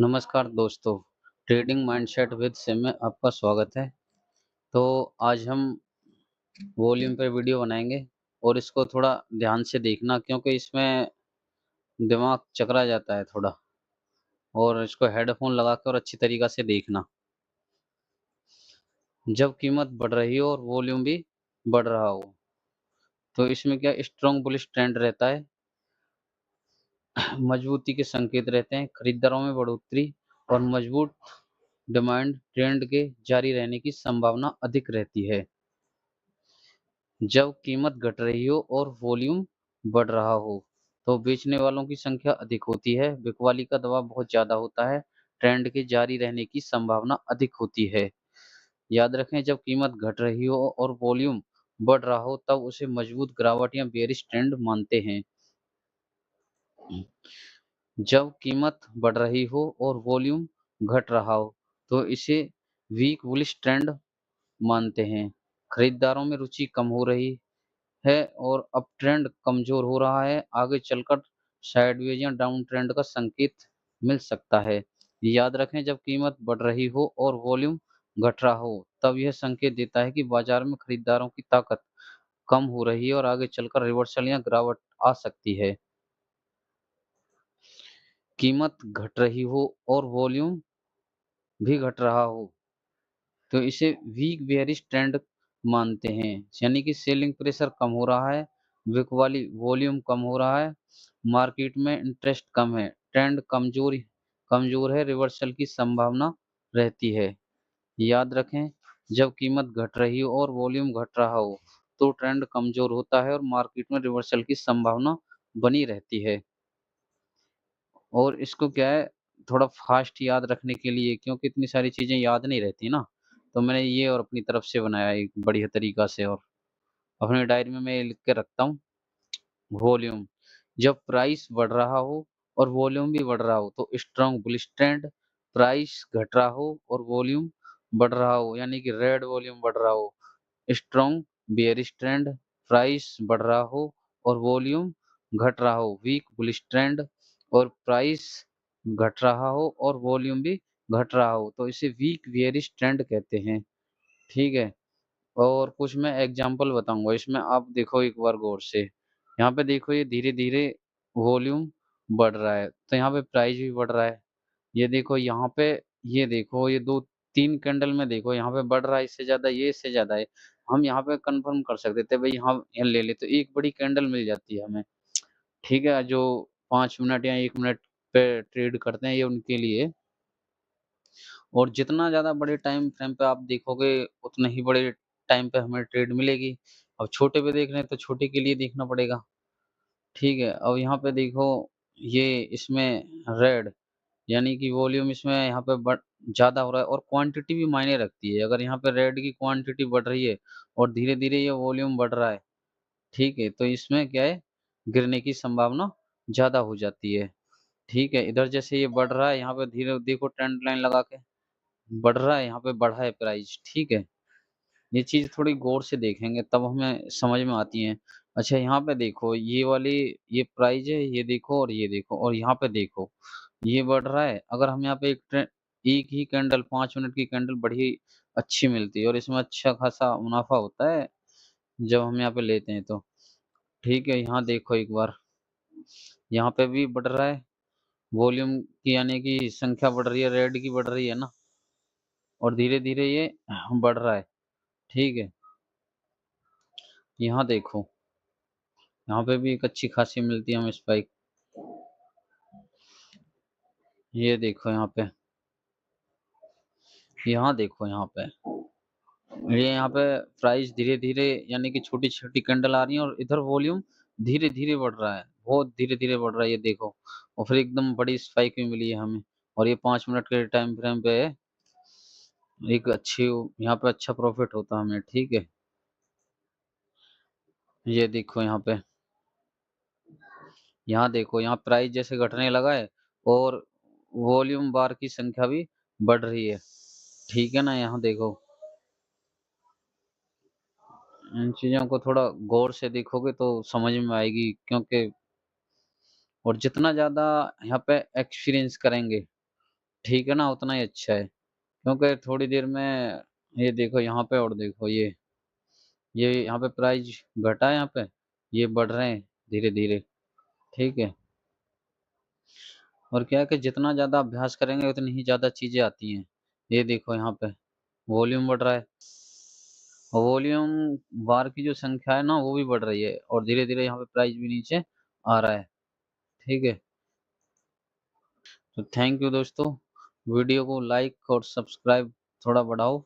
नमस्कार दोस्तों, trading mindset with SIM में आपका स्वागत है। तो आज हम वॉल्यूम पे वीडियो बनाएंगे और इसको थोड़ा ध्यान से देखना क्योंकि इसमें दिमाग चकरा जाता है थोड़ा। और इसको हेडफोन लगा कर और अच्छी तरीक़ा से देखना। जब कीमत बढ़ रही हो और वॉल्यूम भी बढ़ रहा हो, तो इसमें क्या स्ट्रॉन्ग बुलिश ट्रेंड रहता है। मजबूती के संकेत रहते हैं, खरीदारों में बढ़ोतरी और मजबूत डिमांड ट्रेंड के जारी रहने की संभावना अधिक रहती है। जब कीमत घट रही हो और वॉल्यूम बढ़ रहा हो, तो बेचने वालों की संख्या अधिक होती है, बिकवाली का दबाव बहुत ज़्यादा होता है, ट्रेंड के जारी रहने की संभावना अधिक होती है। याद रखें, जब कीमत घट रही हो और वॉल्यूम बढ़ रहा हो, तब उसे मजबूत गिरावट या बेयरिश ट्रेंड मानते हैं। जब कीमत बढ़ रही हो और वॉल्यूम घट रहा हो, तो इसे वीक बुलिश ट्रेंड मानते हैं। खरीदारों में रुचि कम हो रही है और अब ट्रेंड कमजोर हो रहा है, आगे चलकर साइडवेज या डाउन ट्रेंड का संकेत मिल सकता है। याद रखें, जब कीमत बढ़ रही हो और वॉल्यूम घट रहा हो, तब यह संकेत देता है कि बाजार में खरीदारों की ताकत कम हो रही है और आगे चलकर रिवर्सल या गिरावट आ सकती है। कीमत घट रही हो और वॉल्यूम भी घट रहा हो, तो इसे वीक बेयरिश ट्रेंड मानते हैं, यानी कि सेलिंग प्रेशर कम हो रहा है, बिकवाली वॉल्यूम कम हो रहा है, मार्केट में इंटरेस्ट कम है, ट्रेंड कमजोर है, रिवर्सल की संभावना रहती है। याद रखें, जब कीमत घट रही हो और वॉल्यूम घट रहा हो, तो ट्रेंड कमजोर होता है और मार्केट में रिवर्सल की संभावना बनी रहती है। और इसको क्या है, थोड़ा फास्ट याद रखने के लिए, क्योंकि इतनी सारी चीजें याद नहीं रहती ना, तो मैंने ये और अपनी तरफ से बनाया एक बढ़िया तरीका से। और अपनी डायरी में मैं ये लिख के रखता हूँ। वॉल्यूम, जब प्राइस बढ़ रहा हो और वॉल्यूम भी बढ़ रहा हो, तो स्ट्रॉन्ग बुलिश ट्रेंड। प्राइस घट रहा हो और वॉल्यूम बढ़ रहा हो, यानी कि रेड वॉल्यूम बढ़ रहा हो, स्ट्रॉन्ग बेयरिश ट्रेंड। प्राइस बढ़ रहा हो और वॉल्यूम घट रहा हो, वीक बुलिश ट्रेंड। और प्राइस घट रहा हो और वॉल्यूम भी घट रहा हो, तो इसे वीक बेयरिश ट्रेंड कहते हैं। ठीक है। और कुछ मैं एग्जांपल बताऊंगा, इसमें आप देखो एक बार गौर से। यहाँ पे देखो, ये धीरे धीरे वॉल्यूम बढ़ रहा है, तो यहाँ पे प्राइस भी बढ़ रहा है। ये देखो यहाँ पे, ये देखो, ये दो तीन कैंडल में देखो, यहाँ पे बढ़ रहा है, इससे ज्यादा ये, इससे ज्यादा है। हम यहाँ पे कंफर्म कर सकते थे भाई, यहाँ ले ले, तो एक बड़ी कैंडल मिल जाती है हमें। ठीक है, जो 5 मिनट या 1 मिनट पे ट्रेड करते हैं, ये उनके लिए। और जितना ज़्यादा बड़े टाइम फ्रेम पे आप देखोगे, उतने ही बड़े टाइम पे हमें ट्रेड मिलेगी। अब छोटे पे देख रहे हैं, तो छोटे के लिए देखना पड़ेगा। ठीक है, अब यहाँ पे देखो, ये इसमें रेड, यानी कि वॉल्यूम इसमें यहाँ पे ज़्यादा हो रहा है और क्वांटिटी भी मायने रखती है। अगर यहाँ पे रेड की क्वांटिटी बढ़ रही है और धीरे-धीरे ये वॉल्यूम बढ़ रहा है, ठीक है, तो इसमें क्या है, गिरने की संभावना ज़्यादा हो जाती है। ठीक है, इधर जैसे ये बढ़ रहा है, यहाँ पे धीरे देखो ट्रेंड लाइन लगा के, बढ़ रहा है, यहाँ पे बढ़ा है प्राइस। ठीक है, ये चीज़ थोड़ी गौर से देखेंगे तब हमें समझ में आती है। अच्छा, यहाँ पे देखो, ये वाली, ये प्राइस है, ये देखो और ये देखो और यहाँ पे देखो, ये बढ़ रहा है। अगर हम यहाँ पे एक ही कैंडल, 5 मिनट की कैंडल बड़ी अच्छी मिलती है और इसमें अच्छा खासा मुनाफा होता है जब हम यहाँ पे लेते हैं तो। ठीक है, यहाँ देखो एक बार, यहाँ पे भी बढ़ रहा है, वॉल्यूम की यानी कि संख्या बढ़ रही है, रेड की बढ़ रही है ना, और धीरे धीरे ये बढ़ रहा है। ठीक है, यहाँ देखो, यहाँ पे भी एक अच्छी खासी मिलती है हमें स्पाइक। ये देखो यहाँ पे, यहाँ देखो, यहाँ पे, ये यहाँ पे प्राइस धीरे धीरे, यानी कि छोटी छोटी कैंडल आ रही है और इधर वॉल्यूम धीरे धीरे बढ़ रहा है, बहुत धीरे धीरे बढ़ रहा है, ये देखो। और फिर एकदम बड़ी स्पाइक भी मिली है हमें, और ये 5 मिनट के टाइम फ्रेम पे है। एक अच्छी, यहाँ पे अच्छा प्रॉफिट होता है हमें। ठीक है, ये देखो यहाँ पे, यहाँ देखो, यहाँ प्राइस जैसे घटने लगा है और वॉल्यूम बार की संख्या भी बढ़ रही है। ठीक है ना, यहाँ देखो, इन चीजों को थोड़ा गौर से देखोगे तो समझ में आएगी, क्योंकि और जितना ज्यादा यहाँ पे एक्सपीरियंस करेंगे, ठीक है ना, उतना ही अच्छा है। क्योंकि थोड़ी देर में ये देखो यहाँ पे, और देखो ये यहाँ पे प्राइस घटा है, यहाँ पे ये बढ़ रहे हैं धीरे धीरे। ठीक है, और क्या है कि जितना ज्यादा अभ्यास करेंगे उतनी ही ज्यादा चीजें आती हैं। ये देखो यहाँ पे वॉल्यूम बढ़ रहा है, और वॉल्यूम बार की जो संख्या है ना वो भी बढ़ रही है, और धीरे धीरे यहाँ पे प्राइस भी नीचे आ रहा है। ठीक है, तो थैंक यू दोस्तों, वीडियो को लाइक और सब्सक्राइब थोड़ा बढ़ाओ।